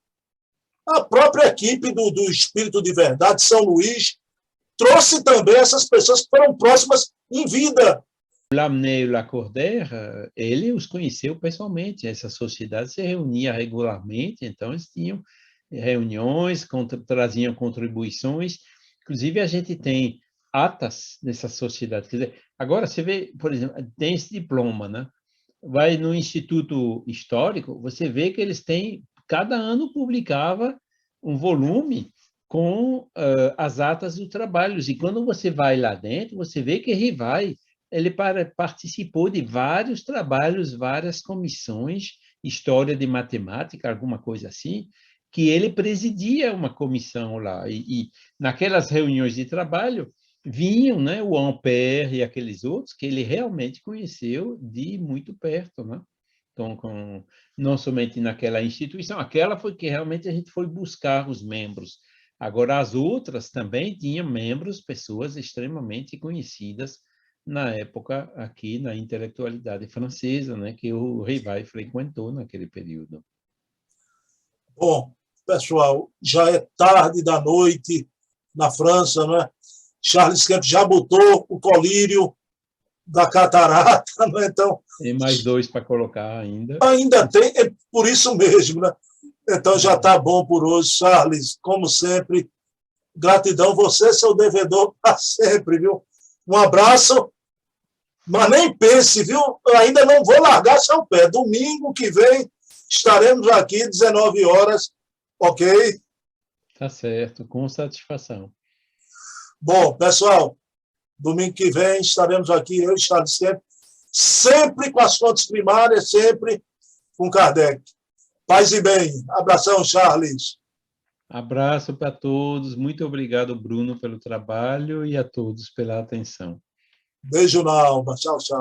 a própria equipe do Espírito de Verdade, São Luís, trouxe também essas pessoas que foram próximas em vida. Lamennais e Lacordaire, ele os conheceu pessoalmente, essa sociedade se reunia regularmente, então eles tinham reuniões, traziam contribuições, inclusive a gente tem atas dessa sociedade, quer dizer, agora você vê, por exemplo, tem esse diploma, né? Vai no Instituto Histórico, você vê que eles têm, cada ano publicava um volume com as atas dos trabalhos, e quando você vai lá dentro, você vê que Rivai, ele participou de vários trabalhos, várias comissões, história de matemática, alguma coisa assim, que ele presidia uma comissão lá, e naquelas reuniões de trabalho, vinham, né, o Ampère e aqueles outros que ele realmente conheceu de muito perto, né? Então, não somente naquela instituição, aquela foi que realmente a gente foi buscar os membros. Agora, as outras também tinham membros, pessoas extremamente conhecidas na época aqui na intelectualidade francesa, né, que o Rivai frequentou naquele período. Bom, pessoal, já é tarde da noite na França, não é? Charles Kemp já botou o colírio da catarata, não é? Então, tem mais 2 para colocar ainda. Ainda tem, é por isso mesmo, né? Então já está bom por hoje, Charles, como sempre. Gratidão, você é seu devedor para sempre, viu? Um abraço, mas nem pense, viu? Eu ainda não vou largar seu pé. Domingo que vem estaremos aqui, 19 horas, ok? Tá certo, com satisfação. Bom, pessoal, domingo que vem estaremos aqui, eu e Charles Kemp, sempre com as fontes primárias, sempre com Kardec. Paz e bem. Abração, Charles. Abraço para todos. Muito obrigado, Bruno, pelo trabalho e a todos pela atenção. Beijo na alma. Tchau, tchau.